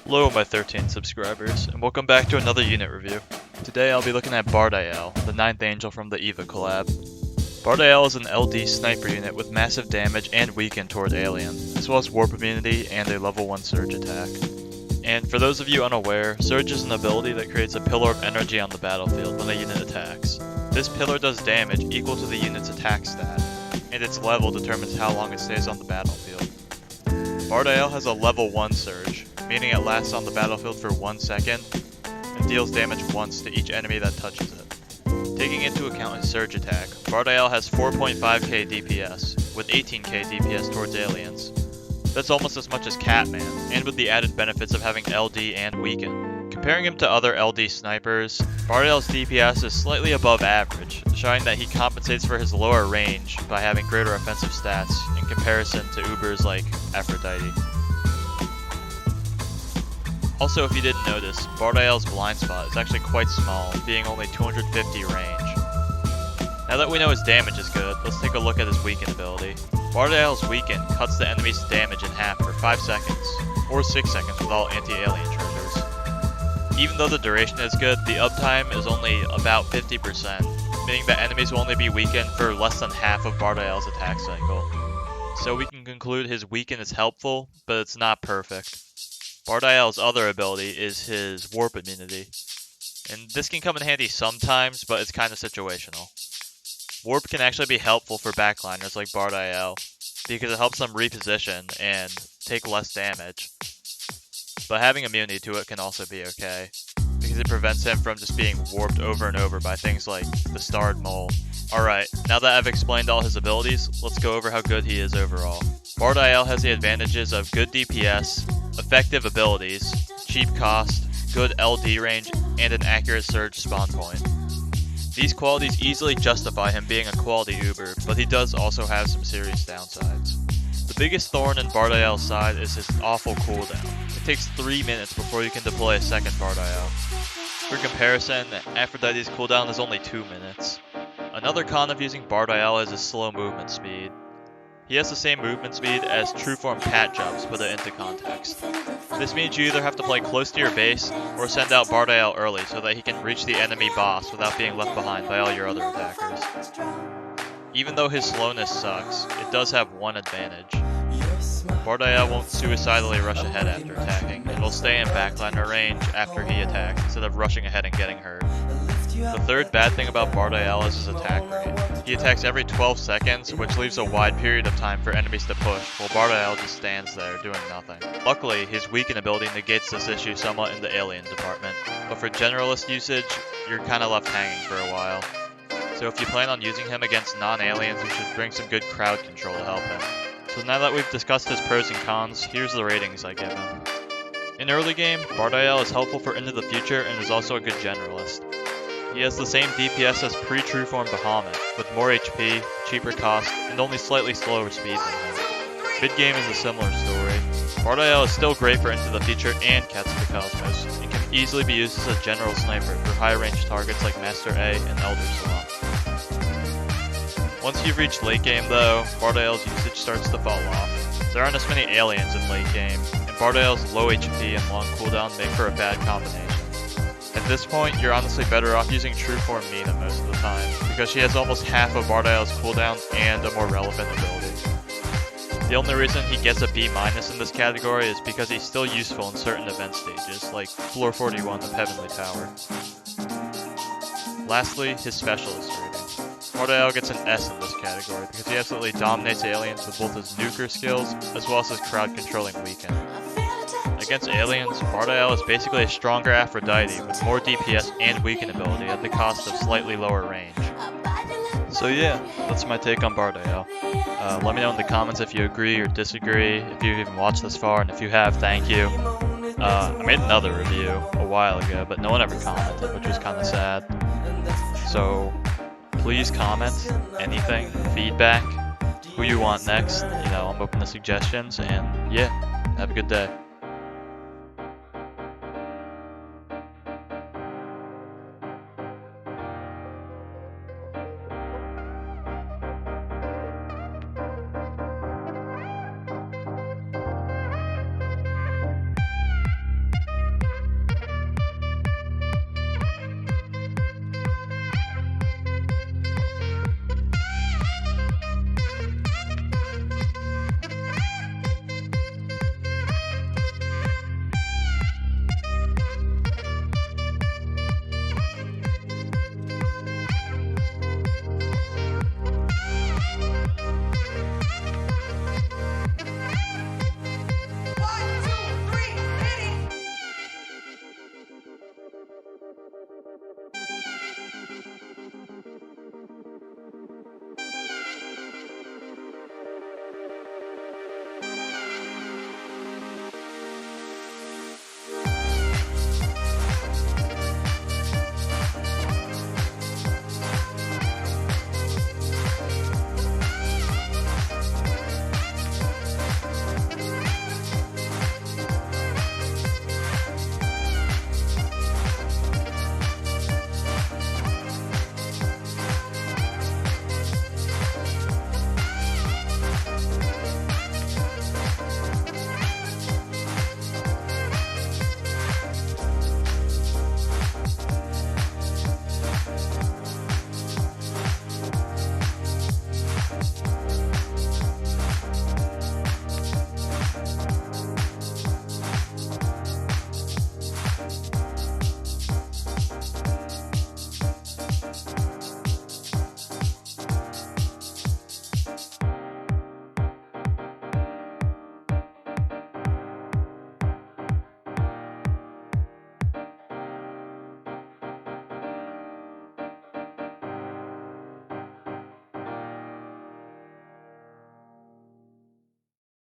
Hello my 13 subscribers, and welcome back to another unit review. Today I'll be looking at Bardiel, the 9th angel from the EVA collab. Bardiel is an LD sniper unit with massive damage and weaken toward alien, as well as warp immunity and a level 1 surge attack. And for those of you unaware, surge is an ability that creates a pillar of energy on the battlefield when a unit attacks. This pillar does damage equal to the unit's attack stat, and its level determines how long it stays on the battlefield. Bardiel has a level 1 surge, meaning it lasts on the battlefield for 1 second, and deals damage once to each enemy that touches it. Taking into account his surge attack, Bardiel has 4.5k DPS, with 18k DPS towards aliens. That's almost as much as Catman, and with the added benefits of having LD and Weaken. Comparing him to other LD snipers, Bardiel's DPS is slightly above average, showing that he compensates for his lower range by having greater offensive stats in comparison to Ubers like Aphrodite. Also, if you didn't notice, Bardiel's blind spot is actually quite small, being only 250 range. Now that we know his damage is good, let's take a look at his weaken ability. Bardiel's weaken cuts the enemy's damage in half for 5 seconds, or 6 seconds with all anti-alien triggers. Even though the duration is good, the uptime is only about 50%, meaning that enemies will only be weakened for less than half of Bardiel's attack cycle. So we can conclude his weaken is helpful, but it's not perfect. Bardiel's other ability is his warp immunity, and this can come in handy sometimes, but it's kind of situational. Warp can actually be helpful for backliners like Bardiel, because it helps them reposition and take less damage. But having immunity to it can also be okay, because it prevents him from just being warped over and over by things like the Starred Mole. Alright, now that I've explained all his abilities, let's go over how good he is overall. Bardiel has the advantages of good DPS, effective abilities, cheap cost, good LD range, and an accurate surge spawn point. These qualities easily justify him being a quality Uber, but he does also have some serious downsides. The biggest thorn in Bardiel's side is his awful cooldown. It takes 3 minutes before you can deploy a second Bardiel. For comparison, Aphrodite's cooldown is only 2 minutes. Another con of using Bardiel is his slow movement speed. He has the same movement speed as Trueform Pat Jumps, put it into context. This means you either have to play close to your base, or send out Bardiel early so that he can reach the enemy boss without being left behind by all your other attackers. Even though his slowness sucks, it does have one advantage. Bardiel won't suicidally rush ahead after attacking, and will stay in backliner range after he attacks instead of rushing ahead and getting hurt. The third bad thing about Bardiel is his attack rate. He attacks every 12 seconds, which leaves a wide period of time for enemies to push, while Bardiel just stands there doing nothing. Luckily, his weaken ability negates this issue somewhat in the alien department, but for generalist usage, you're kinda left hanging for a while. So if you plan on using him against non-aliens, you should bring some good crowd control to help him. So now that we've discussed his pros and cons, here's the ratings I give him. In early game, Bardiel is helpful for into the future and is also a good generalist. He has the same DPS as pre-Trueform Bahamut, with more HP, cheaper cost, and only slightly slower speed than him. Mid-game is a similar story. Bardiel is still great for Into the Future and Cats of the Cosmos, and can easily be used as a general sniper for high-range targets like Master A and Elder Slaw. Once you've reached late game though, Bardiel's usage starts to fall off. There aren't as many aliens in late game, and Bardiel's low HP and long cooldown make for a bad combination. At this point, you're honestly better off using Trueform Mina most of the time, because she has almost half of Bardiel's cooldown and a more relevant ability. The only reason he gets a B- in this category is because he's still useful in certain event stages, like Floor 41 of Heavenly Tower. Lastly, his specialist rating. Bardiel gets an S in this category because he absolutely dominates aliens with both his nuker skills as well as his crowd controlling weaken. Against aliens, Bardiel is basically a stronger Aphrodite with more DPS and weaken ability at the cost of slightly lower range. So yeah, that's my take on Bardiel. Let me know in the comments if you agree or disagree, if you've even watched this far, and if you have, thank you. I made another review a while ago, but no one ever commented, which was kind of sad. So please comment anything, feedback, who you want next. I'm open to suggestions, and yeah, have a good day.